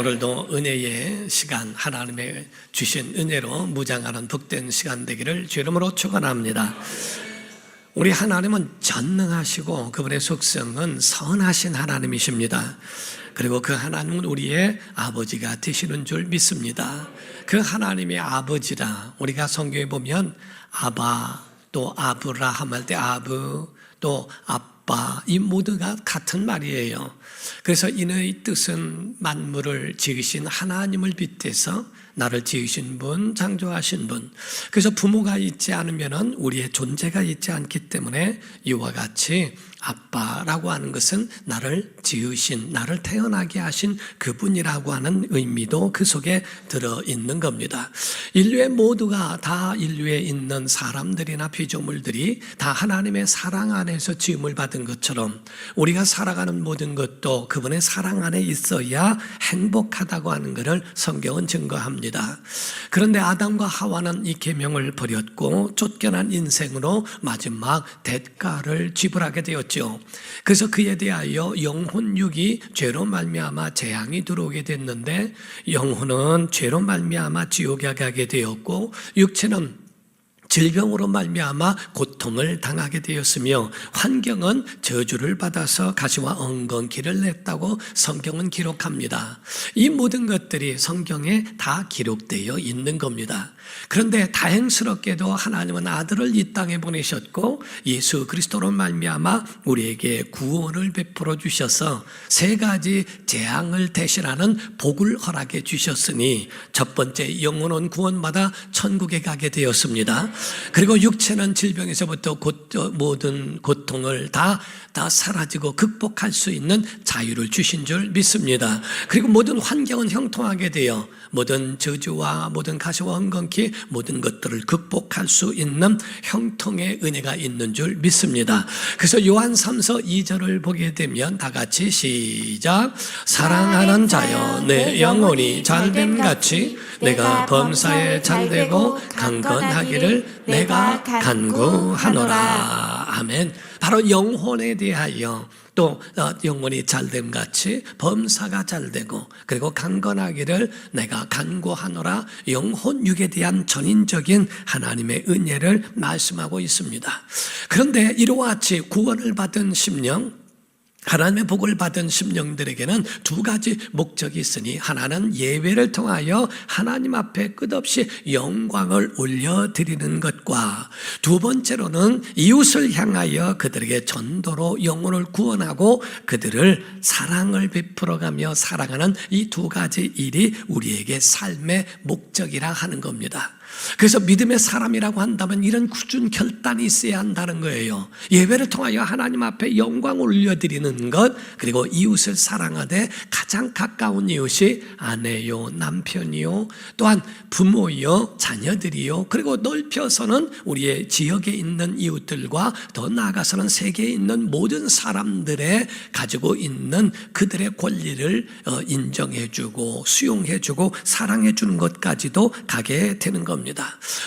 오늘도 은혜의 시간, 하나님의 주신 은혜로 무장하는 복된 시간 되기를 주 이름으로 축원합니다. 우리 하나님은 전능하시고 그분의 속성은 선하신 하나님이십니다. 그리고 그 하나님은 우리의 아버지가 되시는 줄 믿습니다. 그 하나님의 아버지라 우리가 성경에 보면 아바 또 아브라함 할 때 아브 또 아빠 이 모두가 같은 말이에요. 그래서 이의 뜻은 만물을 지으신 하나님을 빗대서 나를 지으신 분, 창조하신 분. 그래서 부모가 있지 않으면 우리의 존재가 있지 않기 때문에 이와 같이 아빠라고 하는 것은 나를 지으신, 나를 태어나게 하신 그분이라고 하는 의미도 그 속에 들어있는 겁니다. 인류의 모두가 다 인류에 있는 사람들이나 피조물들이 다 하나님의 사랑 안에서 지음을 받은 것처럼 우리가 살아가는 모든 것도 그분의 사랑 안에 있어야 행복하다고 하는 것을 성경은 증거합니다. 그런데 아담과 하와는 이 계명을 버렸고 쫓겨난 인생으로 마지막 대가를 지불하게 되었죠. 그래서 그에 대하여 영혼육이 죄로 말미암아 재앙이 들어오게 됐는데 영혼은 죄로 말미암아 지옥에 가게 되었고 육체는 질병으로 말미암아 고통을 당하게 되었으며 환경은 저주를 받아서 가시와 엉겅퀴를 냈다고 성경은 기록합니다. 이 모든 것들이 성경에 다 기록되어 있는 겁니다. 그런데 다행스럽게도 하나님은 아들을 이 땅에 보내셨고 예수 그리스도로 말미암아 우리에게 구원을 베풀어 주셔서 세 가지 재앙을 대신하는 복을 허락해 주셨으니 첫 번째 영혼은 구원받아 천국에 가게 되었습니다. 그리고 육체는 질병에서부터 모든 고통을 다 사라지고 극복할 수 있는 자유를 주신 줄 믿습니다. 그리고 모든 환경은 형통하게 되어 모든 저주와 모든 가시와 엉겅퀴 모든 것들을 극복할 수 있는 형통의 은혜가 있는 줄 믿습니다. 그래서 요한 3서 2절을 보게 되면 다 같이 시작. 사랑하는 자여 내 영혼이 잘됨 같이 내가 범사에 잘되고 강건하기를 내가 간구하노라. 아멘. 바로 영혼에 대하여 또 영혼이 잘됨 같이 범사가 잘되고 그리고 강건하기를 내가 간구하노라. 영혼육에 대한 전인적인 하나님의 은혜를 말씀하고 있습니다. 그런데 이와 같이 구원을 받은 심령, 하나님의 복을 받은 심령들에게는 두 가지 목적이 있으니 하나는 예배를 통하여 하나님 앞에 끝없이 영광을 올려드리는 것과 두 번째로는 이웃을 향하여 그들에게 전도로 영혼을 구원하고 그들을 사랑을 베풀어가며 사랑하는 이 두 가지 일이 우리에게 삶의 목적이라 하는 겁니다. 그래서 믿음의 사람이라고 한다면 이런 굳은 결단이 있어야 한다는 거예요. 예배를 통하여 하나님 앞에 영광을 올려드리는 것, 그리고 이웃을 사랑하되 가장 가까운 이웃이 아내요, 남편이요, 또한 부모요, 자녀들이요, 그리고 넓혀서는 우리의 지역에 있는 이웃들과 더 나아가서는 세계에 있는 모든 사람들의 가지고 있는 그들의 권리를 인정해주고 수용해주고 사랑해주는 것까지도 가게 되는 겁니다.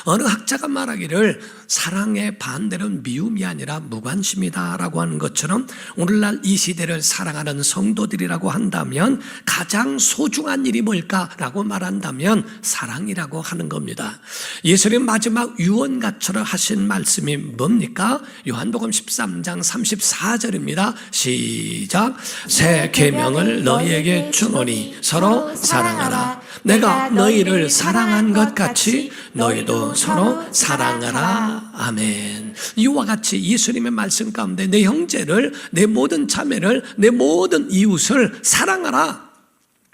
어느 학자가 말하기를 사랑의 반대는 미움이 아니라 무관심이다라고 하는 것처럼 오늘날 이 시대를 사랑하는 성도들이라고 한다면 가장 소중한 일이 뭘까라고 말한다면 사랑이라고 하는 겁니다. 예수님 마지막 유언가처럼 하신 말씀이 뭡니까? 요한복음 13장 34절입니다. 시작. 새 계명을 너희에게 주노니 서로 사랑하라. 내가 너희를 사랑한 것 같이 너희도 서로 사랑하라. 아멘. 이와 같이 예수님의 말씀 가운데 내 형제를, 내 모든 자매를, 내 모든 이웃을 사랑하라.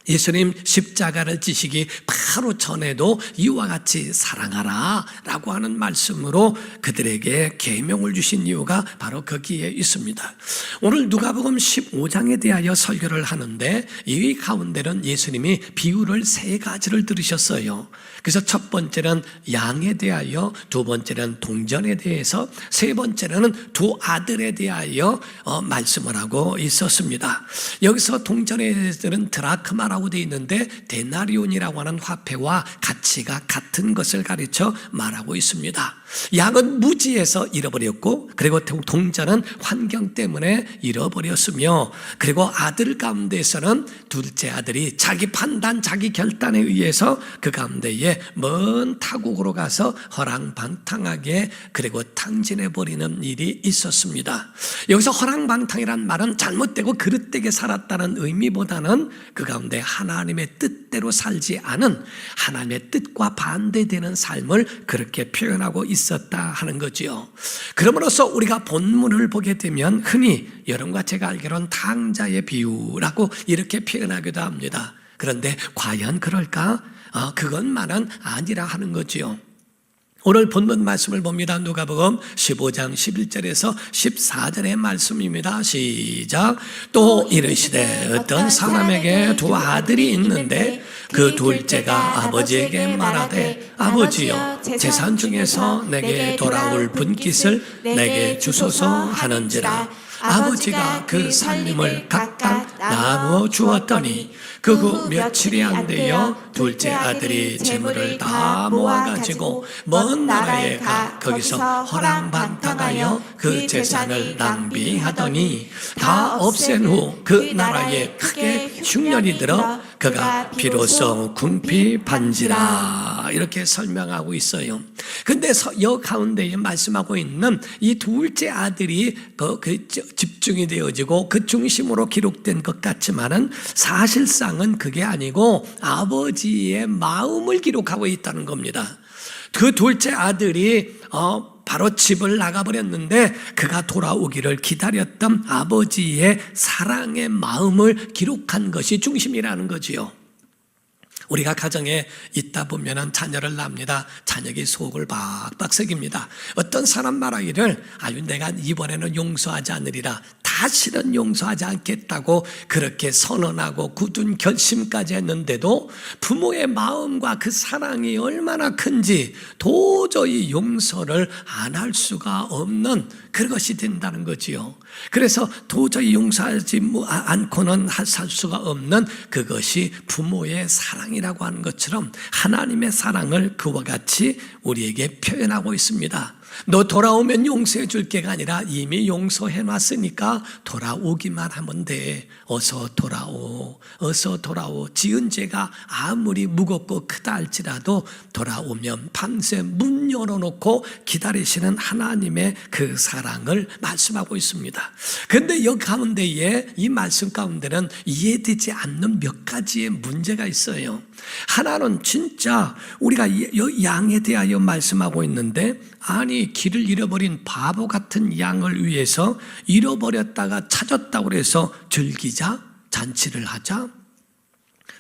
예수님 십자가를 지시기 바로 전에도 이와 같이 사랑하라 라고 하는 말씀으로 그들에게 계명을 주신 이유가 바로 거기에 있습니다. 오늘 누가복음 15장에 대하여 설교를 하는데 이 가운데는 예수님이 비유를 세 가지를 들으셨어요. 그래서 첫 번째는 양에 대하여, 두 번째는 동전에 대해서, 세 번째는 두 아들에 대하여 말씀을 하고 있었습니다. 여기서 동전에 대해서는 드라크마라고 되어 있는데 데나리온이라고 하는 화폐와 가치가 같은 것을 가르쳐 말하고 있습니다. 양은 무지에서 잃어버렸고, 그리고 동전은 환경 때문에 잃어버렸으며, 그리고 아들 가운데에서는 둘째 아들이 자기 판단, 자기 결단에 의해서 그 가운데에 먼 타국으로 가서 허랑방탕하게 그리고 탕진해버리는 일이 있었습니다. 여기서 허랑방탕이란 말은 잘못되고 그릇되게 살았다는 의미보다는 그 가운데 하나님의 뜻대로 살지 않은, 하나님의 뜻과 반대되는 삶을 그렇게 표현하고 있었다 하는 거지요. 그러므로서 우리가 본문을 보게 되면 흔히 여러분과 제가 알기로는 탕자의 비유라고 이렇게 표현하기도 합니다. 그런데 과연 그럴까? 그것만은 아니라 하는 거지요. 오늘 본문 말씀을 봅니다. 누가복음 15장 11절에서 14절의 말씀입니다. 시작. 또 이르시되 어떤 사람에게 두 아들이 있는데 그 둘째가 아버지에게 말하되 아버지여 재산 중에서 내게 돌아올 분깃을 내게 주소서 하는지라. 아버지가 그 살림을 각각 나누어 주었더니 그 후 며칠이 안 되어 둘째 아들이 재물을 다 모아가지고 먼 나라에 가 거기서 허랑방탕하여 그 재산을 낭비하더니 다 없앤 후 그 나라에 크게 흉년이 들어 그가 비로소 궁핍한지라. 이렇게 설명하고 있어요. 근데 여 가운데에 말씀하고 있는 이 둘째 아들이 집중이 되어지고 그 중심으로 기록된 것 같지만은 사실상은 그게 아니고 아버지의 마음을 기록하고 있다는 겁니다. 그 둘째 아들이 바로 집을 나가버렸는데 그가 돌아오기를 기다렸던 아버지의 사랑의 마음을 기록한 것이 중심이라는 거지요. 우리가 가정에 있다 보면 자녀를 낳습니다. 자녀의 속을 박박 새깁니다. 어떤 사람 말하기를 내가 이번에는 용서하지 않으리라, 다시는 용서하지 않겠다고 그렇게 선언하고 굳은 결심까지 했는데도 부모의 마음과 그 사랑이 얼마나 큰지 도저히 용서를 안 할 수가 없는 그것이 된다는 거지요. 그래서 도저히 용서하지 않고는 살 수가 없는 그것이 부모의 사랑이라고 하는 것처럼 하나님의 사랑을 그와 같이 우리에게 표현하고 있습니다. 너 돌아오면 용서해 줄게가 아니라 이미 용서해 놨으니까 돌아오기만 하면 돼. 어서 돌아오, 어서 돌아오. 지은 죄가 아무리 무겁고 크다 할지라도 돌아오면 밤새 문 열어놓고 기다리시는 하나님의 그 사랑을 말씀하고 있습니다. 그런데 여기 가운데에 이 말씀 가운데는 이해되지 않는 몇 가지의 문제가 있어요. 하나는 진짜 우리가 양에 대하여 말씀하고 있는데, 아니 길을 잃어버린 바보 같은 양을 위해서 잃어버렸다가 찾았다고 해서 즐기자, 잔치를 하자?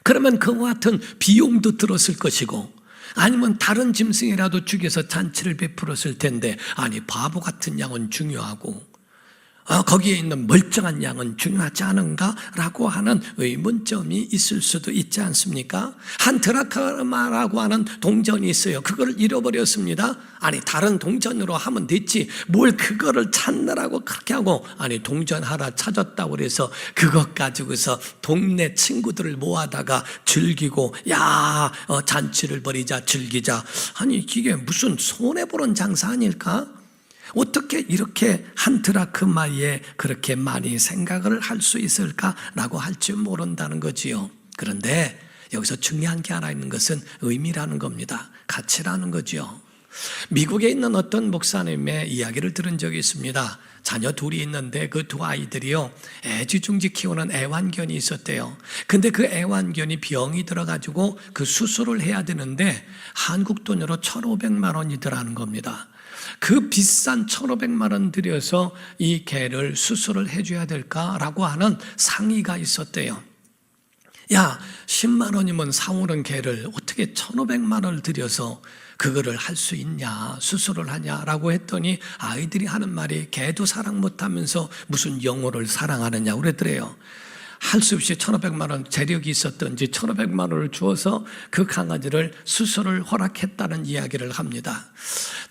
그러면 그와 같은 비용도 들었을 것이고, 아니면 다른 짐승이라도 죽여서 잔치를 베풀었을 텐데, 아니 바보 같은 양은 중요하고 거기에 있는 멀쩡한 양은 중요하지 않은가? 라고 하는 의문점이 있을 수도 있지 않습니까? 한 드라크마라고 하는 동전이 있어요. 그걸 잃어버렸습니다. 아니 다른 동전으로 하면 됐지, 뭘 그거를 찾느라고 그렇게 하고, 아니 동전 하나 찾았다고 그래서 그것 가지고서 동네 친구들을 모아다가 즐기고, 잔치를 벌이자, 즐기자. 아니 이게 무슨 손해보는 장사 아닐까? 어떻게 이렇게 한 드라크마에 그렇게 많이 생각을 할 수 있을까라고 할지 모른다는 거지요. 그런데 여기서 중요한 게 하나 있는 것은 의미라는 겁니다. 가치라는 거지요. 미국에 있는 어떤 목사님의 이야기를 들은 적이 있습니다. 자녀 둘이 있는데 그 두 아이들이요, 애지중지 키우는 애완견이 있었대요. 근데 그 애완견이 병이 들어가지고 그 수술을 해야 되는데 한국 돈으로 1,500만 원이더라는 겁니다. 그 비싼 1,500만 원 들여서 이 개를 수술을 해줘야 될까라고 하는 상의가 있었대요. 10만 원이면 사오는 개를 어떻게 1,500만 원을 들여서 그거를 할 수 있냐, 수술을 하냐라고 했더니 아이들이 하는 말이 개도 사랑 못하면서 무슨 영혼을 사랑하느냐 그랬더래요. 할 수 없이 1,500만 원 재력이 있었던지 1,500만 원을 주어서 그 강아지를 수술을 허락했다는 이야기를 합니다.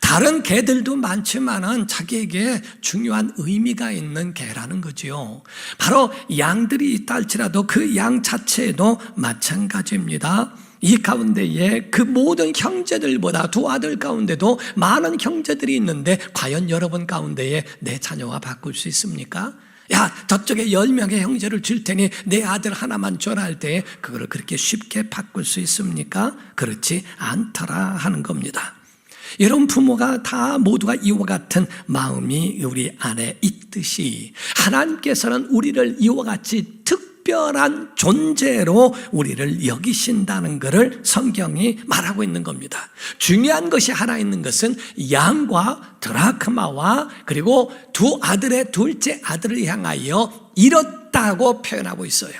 다른 개들도 많지만은 자기에게 중요한 의미가 있는 개라는 거지요. 바로 양들이 있다 할지라도 그 양 자체에도 마찬가지입니다. 이 가운데에 그 모든 형제들보다 두 아들 가운데도 많은 형제들이 있는데 과연 여러분 가운데에 내 자녀와 바꿀 수 있습니까? 야, 저쪽에 10명의 형제를 줄 테니 내 아들 하나만 줘라 할 때 그거를 그렇게 쉽게 바꿀 수 있습니까? 그렇지 않더라 하는 겁니다. 여러분 부모가 다 모두가 이와 같은 마음이 우리 안에 있듯이 하나님께서는 우리를 이와 같이 특별한 존재로 우리를 여기신다는 것을 성경이 말하고 있는 겁니다. 중요한 것이 하나 있는 것은 양과 드라크마와 그리고 두 아들의 둘째 아들을 향하여 잃었다고 표현하고 있어요.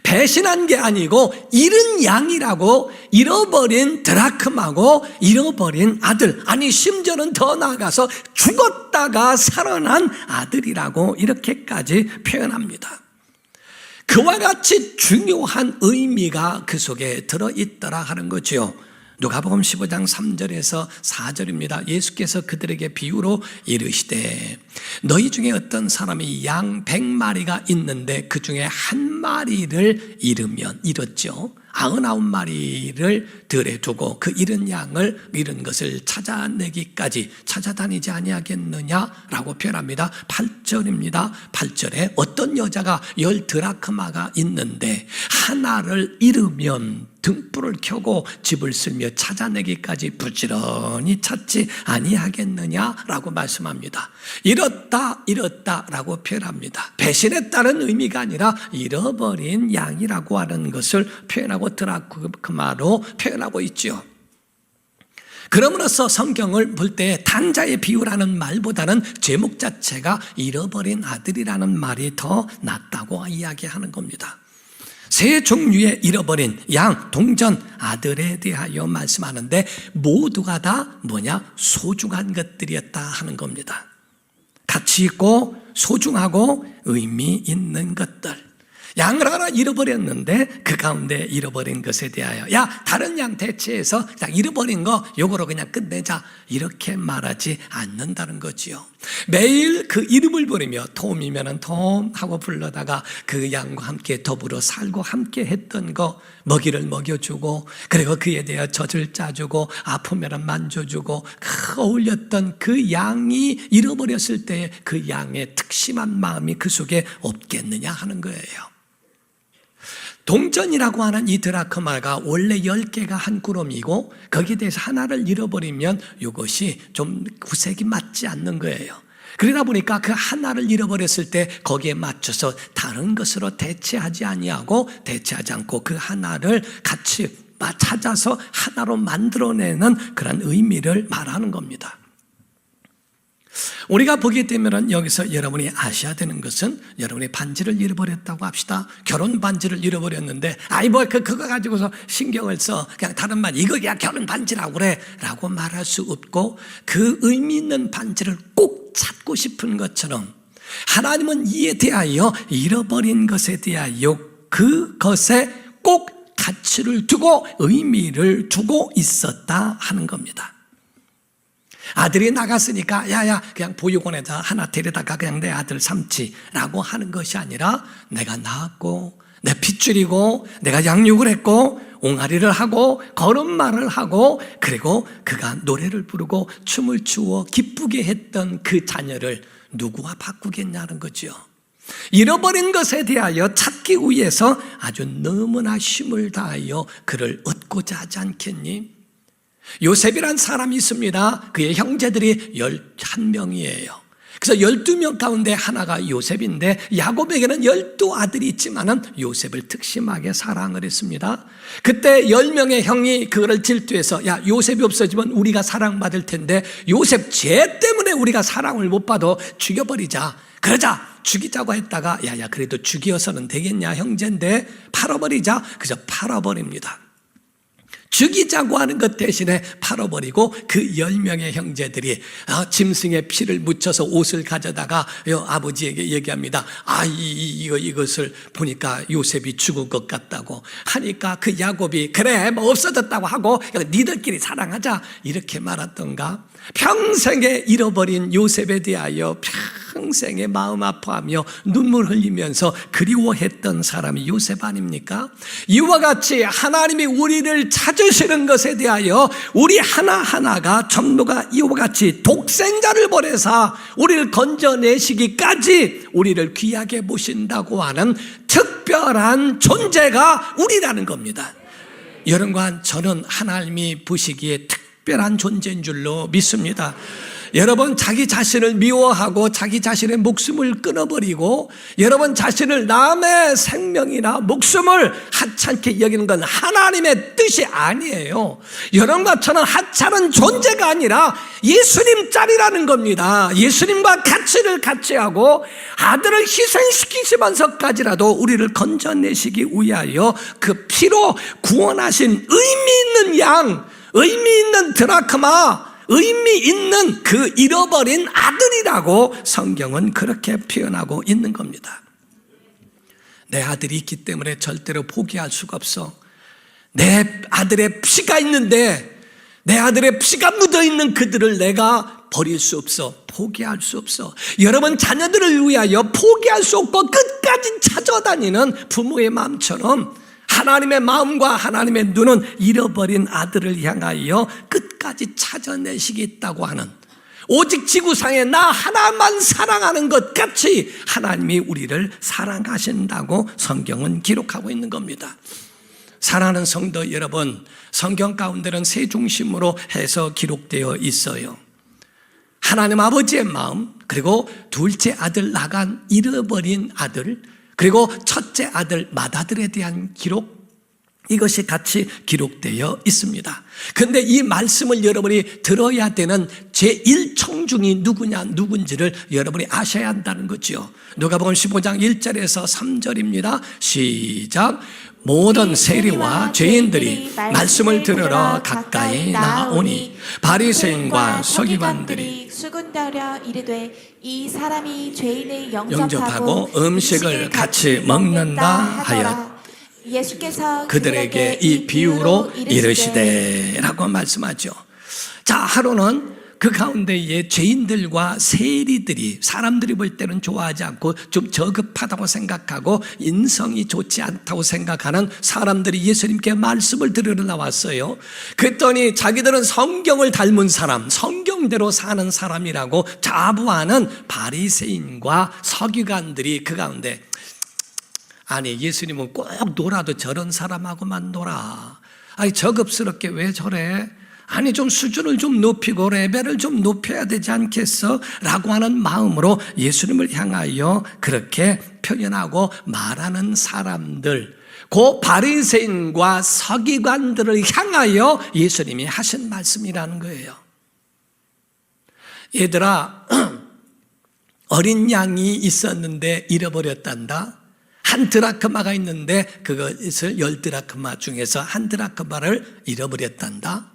배신한 게 아니고 잃은 양이라고, 잃어버린 드라크마고 잃어버린 아들, 아니 심지어는 더 나아가서 죽었다가 살아난 아들이라고 이렇게까지 표현합니다. 그와 같이 중요한 의미가 그 속에 들어있더라 하는 거죠. 누가복음 15장 3절에서 4절입니다. 예수께서 그들에게 비유로 이르시되 너희 중에 어떤 사람이 양 100마리가 있는데 그 중에 한 마리를 잃었죠. 99마리를 들에 두고 그 잃은 양을, 잃은 것을 찾아내기까지 찾아다니지 아니하겠느냐라고 표현합니다. 8절입니다. 8절에 어떤 여자가 10드라크마가 있는데 하나를 잃으면 등불을 켜고 집을 쓸며 찾아내기까지 부지런히 찾지 아니하겠느냐라고 말씀합니다. 잃었다라고 표현합니다. 배신했다는 의미가 아니라 잃어버린 양이라고 하는 것을 표현하고 드라크마로 표현하고 있죠. 그러므로서 성경을 볼 때 당자의 비유라는 말보다는 제목 자체가 잃어버린 아들이라는 말이 더 낫다고 이야기하는 겁니다. 세 종류의 잃어버린 양, 동전, 아들에 대하여 말씀하는데 모두가 다 소중한 것들이었다 하는 겁니다. 가치 있고 소중하고 의미 있는 것들. 양을 하나 잃어버렸는데 그 가운데 잃어버린 것에 대하여 다른 양 대체해서 그냥 잃어버린 거 요거로 그냥 끝내자 이렇게 말하지 않는다는 거지요. 매일 그 이름을 부르며 톰이면은 톰 하고 불러다가 그 양과 함께 더불어 살고 함께 했던 거 먹이를 먹여주고 그리고 그에 대해 젖을 짜주고 아프면은 만져주고 어울렸던 그 양이 잃어버렸을 때 그 양의 특심한 마음이 그 속에 없겠느냐 하는 거예요. 동전이라고 하는 이 드라크마가 원래 10개가 한 구름이고 거기에 대해서 하나를 잃어버리면 이것이 좀 구색이 맞지 않는 거예요. 그러다 보니까 그 하나를 잃어버렸을 때 거기에 맞춰서 다른 것으로 대체하지 않고 그 하나를 같이 찾아서 하나로 만들어내는 그런 의미를 말하는 겁니다. 우리가 보게 되면 여기서 여러분이 아셔야 되는 것은 여러분이 반지를 잃어버렸다고 합시다. 결혼 반지를 잃어버렸는데 그거 가지고서 신경을 써. 그냥 다른 말 이거 그냥 결혼 반지라고 그래 라고 말할 수 없고 그 의미 있는 반지를 꼭 찾고 싶은 것처럼 하나님은 이에 대하여 잃어버린 것에 대하여 그것에 꼭 가치를 두고 의미를 두고 있었다 하는 겁니다. 아들이 나갔으니까 그냥 보육원에다 하나 데려다가 그냥 내 아들 삼지라고 하는 것이 아니라 내가 낳았고 내 핏줄이고 내가 양육을 했고 옹알이를 하고 걸음마를 하고 그리고 그가 노래를 부르고 춤을 추어 기쁘게 했던 그 자녀를 누구와 바꾸겠냐는 거죠. 잃어버린 것에 대하여 찾기 위해서 아주 너무나 힘을 다하여 그를 얻고자 하지 않겠니? 요셉이란 사람이 있습니다. 그의 형제들이 11명이에요. 그래서 12명 가운데 하나가 요셉인데 야곱에게는 12아들이 있지만은 요셉을 특심하게 사랑을 했습니다. 그때 10명의 형이 그거를 질투해서 요셉이 없어지면 우리가 사랑받을 텐데 요셉 죄 때문에 우리가 사랑을 못 받아 죽여버리자. 그러자 죽이자고 했다가 그래도 죽여서는 되겠냐 형제인데 팔아버리자. 그래서 팔아버립니다. 죽이자고 하는 것 대신에 팔아버리고 그 10명의 형제들이 짐승의 피를 묻혀서 옷을 가져다가 아버지에게 얘기합니다. 이것을 보니까 요셉이 죽은 것 같다고 하니까 그 야곱이 그래 뭐 없어졌다고 하고 니들끼리 사랑하자 이렇게 말했던가. 평생에 잃어버린 요셉에 대하여 평생에 마음 아파하며 눈물 흘리면서 그리워했던 사람이 요셉 아닙니까? 이와 같이 하나님이 우리를 찾으시는 것에 대하여 우리 하나하나가 전부가 이와 같이 독생자를 보내사 우리를 건져내시기까지 우리를 귀하게 보신다고 하는 특별한 존재가 우리라는 겁니다. 여러분과 저는 하나님이 보시기에 특별한 존재인 줄로 믿습니다. 여러분 자기 자신을 미워하고 자기 자신의 목숨을 끊어버리고 여러분 자신을 남의 생명이나 목숨을 하찮게 여기는 건 하나님의 뜻이 아니에요. 여러분과 저는 하찮은 존재가 아니라 예수님 짤이라는 겁니다. 예수님과 가치를 같이하고 아들을 희생시키시면서까지라도 우리를 건져내시기 위하여 그 피로 구원하신 의미 있는 양, 의미 있는 드라크마, 의미 있는 그 잃어버린 아들이라고 성경은 그렇게 표현하고 있는 겁니다. 내 아들이 있기 때문에 절대로 포기할 수가 없어. 내 아들의 피가 있는데 내 아들의 피가 묻어있는 그들을 내가 버릴 수 없어. 포기할 수 없어. 여러분 자녀들을 위하여 포기할 수 없고 끝까지 찾아다니는 부모의 마음처럼 하나님의 마음과 하나님의 눈은 잃어버린 아들을 향하여 끝까지 찾아내시겠다고 하는, 오직 지구상에 나 하나만 사랑하는 것 같이 하나님이 우리를 사랑하신다고 성경은 기록하고 있는 겁니다. 사랑하는 성도 여러분, 성경 가운데는 세 중심으로 해서 기록되어 있어요. 하나님 아버지의 마음, 그리고 둘째 아들 나간 잃어버린 아들, 그리고 첫째 아들 맏아들에 대한 기록, 이것이 같이 기록되어 있습니다. 그런데 이 말씀을 여러분이 들어야 되는 제1청중이 누군지를 여러분이 아셔야 한다는 거죠. 누가복음 15장 1절에서 3절입니다. 시작. 모든 세리와 죄인들이 말씀을 들으러 가까이 나오니 바리새인과 서기관들이 수군거려 이르되 이 사람이 죄인을 영접하고 음식을 같이 먹는다 하여 예수께서 그들에게 이 비유로 이르시되 라고 말씀하죠. 자, 하루는 그 가운데에 죄인들과 세리들이, 사람들이 볼 때는 좋아하지 않고 좀 저급하다고 생각하고 인성이 좋지 않다고 생각하는 사람들이 예수님께 말씀을 들으러 나왔어요. 그랬더니 자기들은 성경을 닮은 사람, 성경대로 사는 사람이라고 자부하는 바리새인과 서기관들이 그 가운데, 아니 예수님은 꼭 놀아도 저런 사람하고만 놀아. 아니 저급스럽게 왜 저래? 아니 좀 수준을 좀 높이고 레벨을 좀 높여야 되지 않겠어? 라고 하는 마음으로 예수님을 향하여 그렇게 표현하고 말하는 사람들, 그 바리새인과 서기관들을 향하여 예수님이 하신 말씀이라는 거예요. 얘들아, 어린 양이 있었는데 잃어버렸단다. 한 드라크마가 있는데 그것을 10드라크마 중에서 한 드라크마를 잃어버렸단다.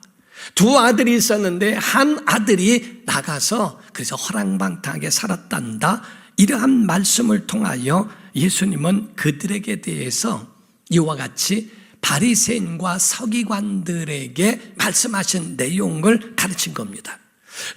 두 아들이 있었는데 한 아들이 나가서 그래서 허랑방탕하게 살았단다. 이러한 말씀을 통하여 예수님은 그들에게 대해서 이와 같이 바리새인과 서기관들에게 말씀하신 내용을 가르친 겁니다.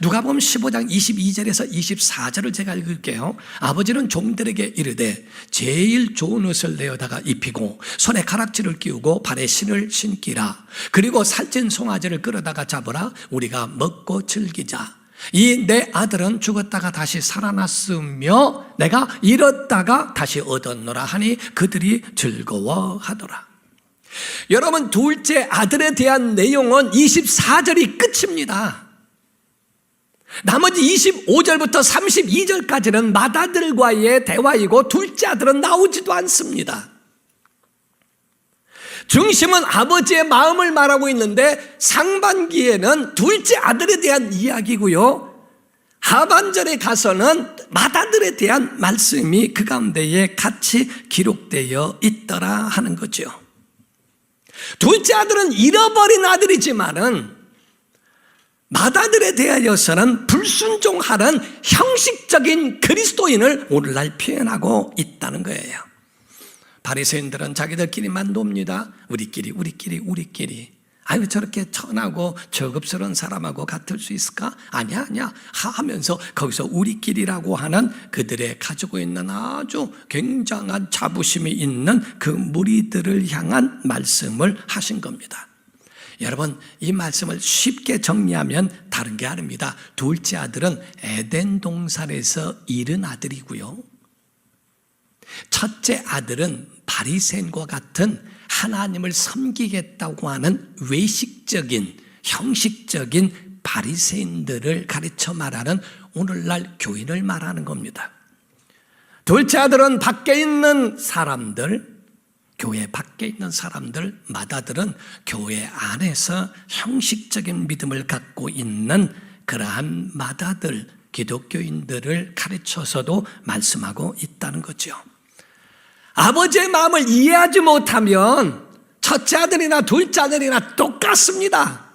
누가복음 15장 22절에서 24절을 제가 읽을게요. 아버지는 종들에게 이르되 제일 좋은 옷을 내어다가 입히고 손에 가락지를 끼우고 발에 신을 신기라. 그리고 살찐 송아지를 끌어다가 잡으라. 우리가 먹고 즐기자. 이 내 아들은 죽었다가 다시 살아났으며 내가 잃었다가 다시 얻었노라 하니 그들이 즐거워하더라. 여러분, 둘째 아들에 대한 내용은 24절이 끝입니다. 나머지 25절부터 32절까지는 맏아들과의 대화이고 둘째 아들은 나오지도 않습니다. 중심은 아버지의 마음을 말하고 있는데 상반기에는 둘째 아들에 대한 이야기고요, 하반절에 가서는 맏아들에 대한 말씀이 그 가운데에 같이 기록되어 있더라 하는 거죠. 둘째 아들은 잃어버린 아들이지만은 맏아들에 대하여서는 불순종하는 형식적인 그리스도인을 오늘날 표현하고 있다는 거예요. 바리새인들은 자기들끼리만 놉니다. 우리끼리. 아유, 저렇게 천하고 저급스러운 사람하고 같을 수 있을까? 아니야 하면서 거기서 우리끼리라고 하는 그들의 가지고 있는 아주 굉장한 자부심이 있는 그 무리들을 향한 말씀을 하신 겁니다. 여러분, 이 말씀을 쉽게 정리하면 다른 게 아닙니다. 둘째 아들은 에덴 동산에서 잃은 아들이고요, 첫째 아들은 바리새인과 같은 하나님을 섬기겠다고 하는 외식적인 형식적인 바리새인들을 가르쳐 말하는 오늘날 교인을 말하는 겁니다. 둘째 아들은 밖에 있는 사람들, 교회 밖에 있는 사람들, 맏아들은 교회 안에서 형식적인 믿음을 갖고 있는 그러한 맏아들, 기독교인들을 가르쳐서도 말씀하고 있다는 거죠. 아버지의 마음을 이해하지 못하면 첫째 아들이나 둘째 아들이나 똑같습니다.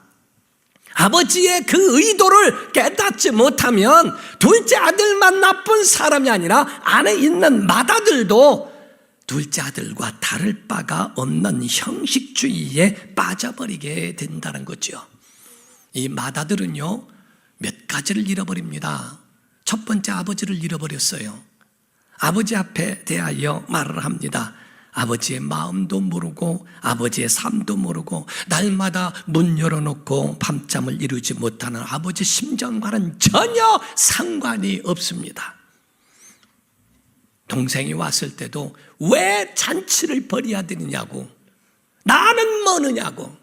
아버지의 그 의도를 깨닫지 못하면 둘째 아들만 나쁜 사람이 아니라 안에 있는 맏아들도 둘째 아들과 다를 바가 없는 형식주의에 빠져버리게 된다는 거죠. 이 맏아들은요, 몇 가지를 잃어버립니다. 첫 번째, 아버지를 잃어버렸어요. 아버지 앞에 대하여 말을 합니다. 아버지의 마음도 모르고 아버지의 삶도 모르고 날마다 문 열어놓고 밤잠을 이루지 못하는 아버지 심정과는 전혀 상관이 없습니다. 동생이 왔을 때도 왜 잔치를 벌여야 되느냐고, 나는 뭐느냐고.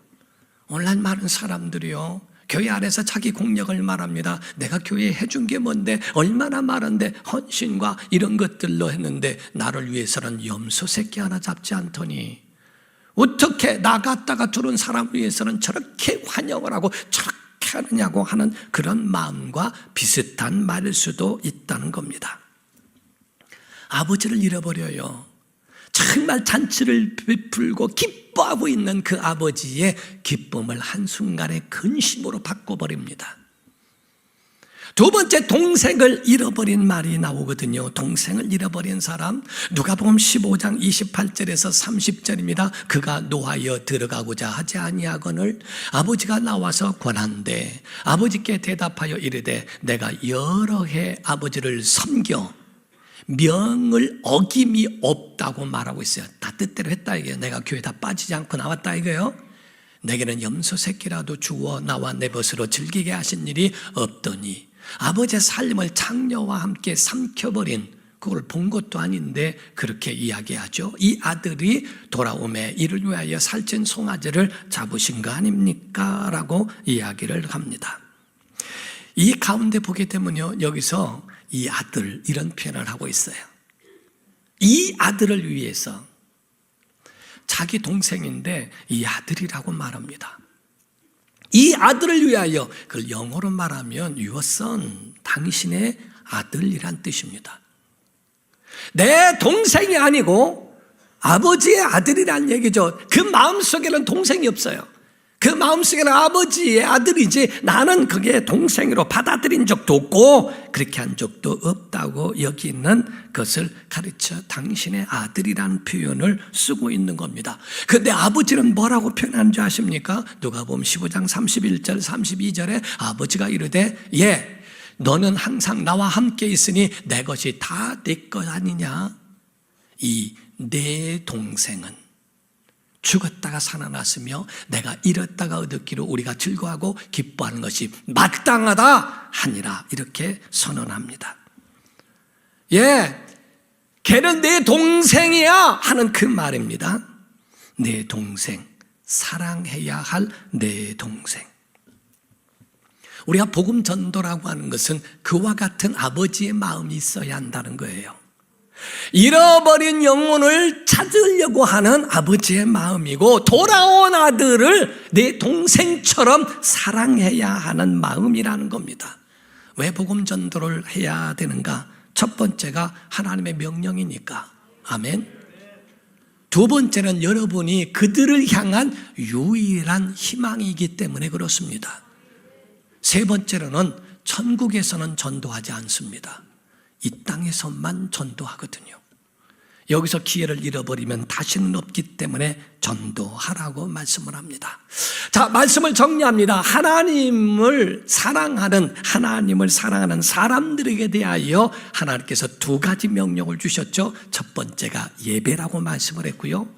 오늘날 많은 사람들이요, 교회 안에서 자기 공력을 말합니다. 내가 교회에 해준 게 뭔데, 얼마나 많은데, 헌신과 이런 것들로 했는데 나를 위해서는 염소 새끼 하나 잡지 않더니 어떻게 나갔다가 들어온 사람을 위해서는 저렇게 환영을 하고 저렇게 하느냐고 하는 그런 마음과 비슷한 말일 수도 있다는 겁니다. 아버지를 잃어버려요. 정말 잔치를 베풀고 기뻐하고 있는 그 아버지의 기쁨을 한순간에 근심으로 바꿔버립니다. 두 번째, 동생을 잃어버린 말이 나오거든요. 동생을 잃어버린 사람, 누가복음 15장 28절에서 30절입니다. 그가 노하여 들어가고자 하지 아니하거늘 아버지가 나와서 권한대 아버지께 대답하여 이르되 내가 여러 해 아버지를 섬겨 명을 어김이 없다고 말하고 있어요. 다 뜻대로 했다 이게요. 내가 교회 다 빠지지 않고 나왔다 이거예요. 내게는 염소 새끼라도 주어 나와 내 벗으로 즐기게 하신 일이 없더니 아버지의 살림을 창녀와 함께 삼켜버린, 그걸 본 것도 아닌데 그렇게 이야기하죠. 이 아들이 돌아오매 이를 위하여 살찐 송아지를 잡으신 거 아닙니까? 라고 이야기를 합니다. 이 가운데 보게 되면요, 여기서 이 아들, 이런 표현을 하고 있어요. 이 아들을 위해서, 자기 동생인데 이 아들이라고 말합니다. 이 아들을 위하여, 그걸 영어로 말하면 your son, 당신의 아들이란 뜻입니다. 내 동생이 아니고 아버지의 아들이란 얘기죠. 그 마음속에는 동생이 없어요. 그 마음속에는 아버지의 아들이지 나는 그게 동생으로 받아들인 적도 없고 그렇게 한 적도 없다고 여기는 것을 가르쳐 당신의 아들이라는 표현을 쓰고 있는 겁니다. 그런데 아버지는 뭐라고 표현하는 줄 아십니까? 누가복음 15장 31절 32절에 아버지가 이르되 예, 너는 항상 나와 함께 있으니 내 것이 다 내 것 아니냐. 이 내 동생은 죽었다가 살아났으며 내가 잃었다가 얻었기로 우리가 즐거워하고 기뻐하는 것이 마땅하다 하니라, 이렇게 선언합니다. 예, 걔는 내 동생이야 하는 그 말입니다. 내 동생, 사랑해야 할 내 동생. 우리가 복음 전도라고 하는 것은 그와 같은 아버지의 마음이 있어야 한다는 거예요. 잃어버린 영혼을 찾으려고 하는 아버지의 마음이고 돌아온 아들을 내 동생처럼 사랑해야 하는 마음이라는 겁니다. 왜 복음 전도를 해야 되는가? 첫 번째가 하나님의 명령이니까. 아멘. 두 번째는 여러분이 그들을 향한 유일한 희망이기 때문에 그렇습니다. 세 번째로는 천국에서는 전도하지 않습니다. 이 땅에서만 전도하거든요. 여기서 기회를 잃어버리면 다시는 없기 때문에 전도하라고 말씀을 합니다. 자, 말씀을 정리합니다. 하나님을 사랑하는 사람들에게 대하여 하나님께서 두 가지 명령을 주셨죠. 첫 번째가 예배라고 말씀을 했고요.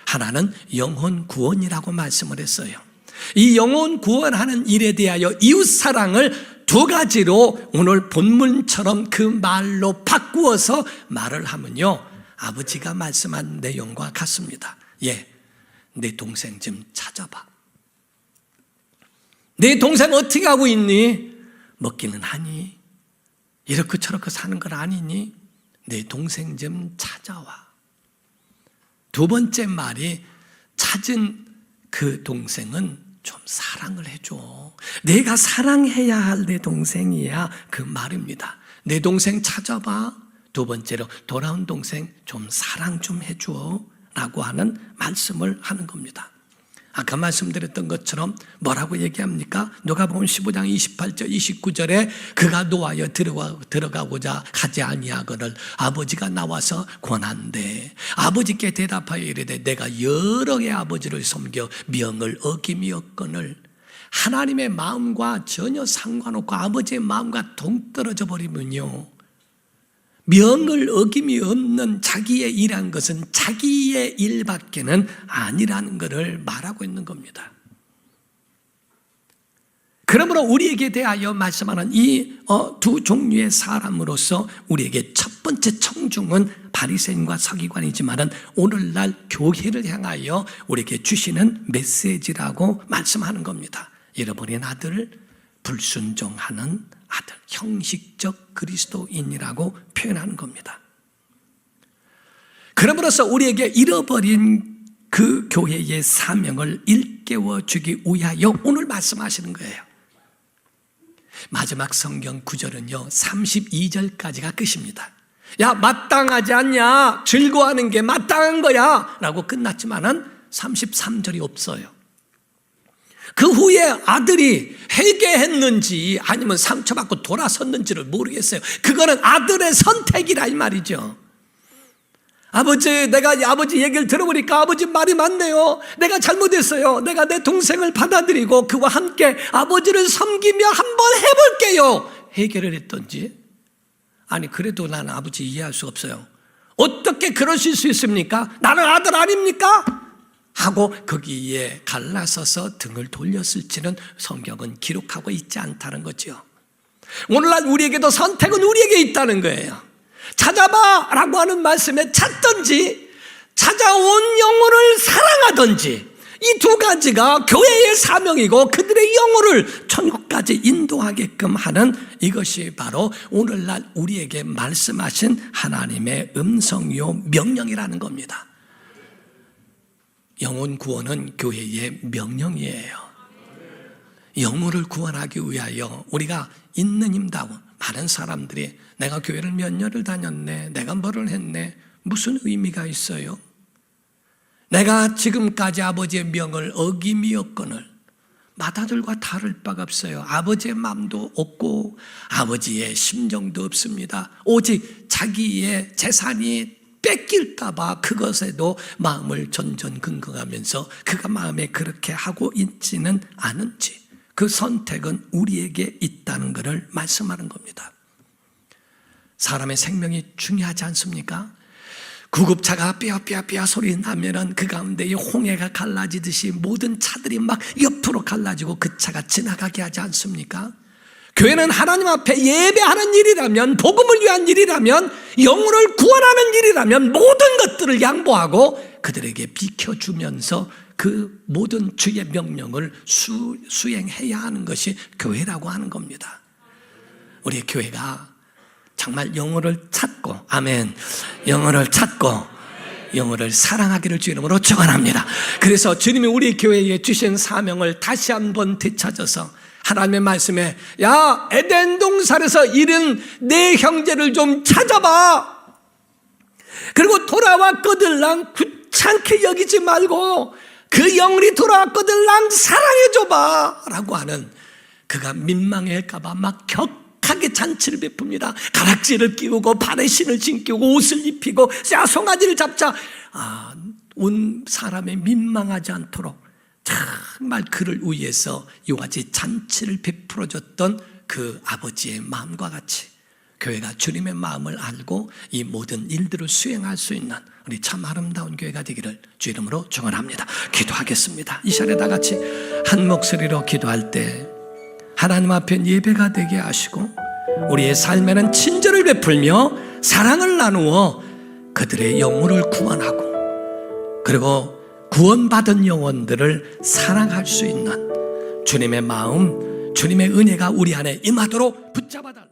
하나는 영혼 구원이라고 말씀을 했어요. 이 영혼 구원하는 일에 대하여 이웃 사랑을 두 가지로 오늘 본문처럼 그 말로 바꾸어서 말을 하면요, 아버지가 말씀한 내용과 같습니다. 내 동생 좀 찾아봐. 내 동생 어떻게 하고 있니? 먹기는 하니? 이렇게 저렇게 사는 건 아니니? 내 동생 좀 찾아와. 두 번째 말이 찾은 그 동생은 좀 사랑을 해줘. 내가 사랑해야 할 내 동생이야, 그 말입니다. 내 동생 찾아봐. 두 번째로 돌아온 동생 좀 사랑 좀 해줘 라고 하는 말씀을 하는 겁니다. 아까 말씀드렸던 것처럼 뭐라고 얘기합니까? 누가복음 15장 28절 29절에 그가 노하여 들어가고자 하지 아니하거늘 아버지가 나와서 권한대. 아버지께 대답하여 이르되 내가 여러 개 아버지를 섬겨 명을 어김이었거늘. 하나님의 마음과 전혀 상관없고 아버지의 마음과 동떨어져 버리면요, 명을 어김이 없는 자기의 일한 것은 자기의 일밖에는 아니라는 것을 말하고 있는 겁니다. 그러므로 우리에게 대하여 말씀하는 이 두 종류의 사람으로서 우리에게 첫 번째 청중은 바리새인과 서기관이지만은 오늘날 교회를 향하여 우리에게 주시는 메시지라고 말씀하는 겁니다. 잃어버린 아들, 불순종하는 아들, 형식적 그리스도인이라고 표현하는 겁니다. 그러므로서 우리에게 잃어버린 그 교회의 사명을 일깨워 주기 위하여 오늘 말씀하시는 거예요. 마지막 성경 구절은요 32절까지가 끝입니다. 야, 마땅하지 않냐? 즐거워하는 게 마땅한 거야 라고 끝났지만은 33절이 없어요. 그 후에 아들이 회개했는지 아니면 상처받고 돌아섰는지를 모르겠어요. 그거는 아들의 선택이라 이 말이죠. 아버지, 내가 아버지 얘기를 들어보니까 아버지 말이 맞네요. 내가 잘못했어요. 내가 내 동생을 받아들이고 그와 함께 아버지를 섬기며 한번 해볼게요. 해결을 했던지. 아니, 그래도 나는 아버지 이해할 수 없어요. 어떻게 그러실 수 있습니까? 나는 아들 아닙니까? 하고 거기에 갈라서서 등을 돌렸을지는 성경은 기록하고 있지 않다는 거죠. 오늘날 우리에게도 선택은 우리에게 있다는 거예요. 찾아봐 라고 하는 말씀에 찾든지 찾아온 영혼을 사랑하든지 이 두 가지가 교회의 사명이고 그들의 영혼을 천국까지 인도하게끔 하는 이것이 바로 오늘날 우리에게 말씀하신 하나님의 음성이요 명령이라는 겁니다. 영혼 구원은 교회의 명령이에요. 영혼을 구원하기 위하여 우리가 있는 힘다고 많은 사람들이 내가 교회를 몇 년을 다녔네, 내가 뭐를 했네, 무슨 의미가 있어요? 내가 지금까지 아버지의 명을 어김이었거늘 맏아들과 다를 바가 없어요. 아버지의 마음도 없고 아버지의 심정도 없습니다. 오직 자기의 재산이 뺏길까 봐 그것에도 마음을 전전긍긍하면서 그가 마음에 그렇게 하고 있지는 않은지 그 선택은 우리에게 있다는 것을 말씀하는 겁니다. 사람의 생명이 중요하지 않습니까? 구급차가 삐아삐아삐아 소리 나면은 그 가운데에 홍해가 갈라지듯이 모든 차들이 막 옆으로 갈라지고 그 차가 지나가게 하지 않습니까? 교회는 하나님 앞에 예배하는 일이라면, 복음을 위한 일이라면, 영혼을 구원하는 일이라면 모든 것들을 양보하고 그들에게 비켜주면서 그 모든 주의 명령을 수행해야 하는 것이 교회라고 하는 겁니다. 우리 교회가 정말 영혼을 찾고, 아멘, 영혼을 찾고 영혼을 사랑하기를 주 이름으로 축원합니다. 그래서 주님이 우리 교회에 주신 사명을 다시 한번 되찾아서 하나님의 말씀에 야, 에덴 동산에서 잃은 내 형제를 좀 찾아봐. 그리고 돌아와 거들랑 하찮게 여기지 말고 그 영혼이 돌아왔거든 랑 사랑해줘봐 라고 하는, 그가 민망해할까봐 막 격하게 잔치를 베풉니다. 가락지를 끼우고 발에 신을 신기고 옷을 입히고 송아지를 잡자 온 사람이 민망하지 않도록 정말 그를 위해서 이와같이 잔치를 베풀어줬던 그 아버지의 마음과 같이 교회가 주님의 마음을 알고 이 모든 일들을 수행할 수 있는 우리 참 아름다운 교회가 되기를 주 이름으로 축원합니다. 기도하겠습니다. 이 시간에 다 같이 한 목소리로 기도할 때 하나님 앞에 예배가 되게 하시고 우리의 삶에는 친절을 베풀며 사랑을 나누어 그들의 영혼을 구원하고 그리고 구원받은 영혼들을 사랑할 수 있는 주님의 마음, 주님의 은혜가 우리 안에 임하도록 붙잡아 달라.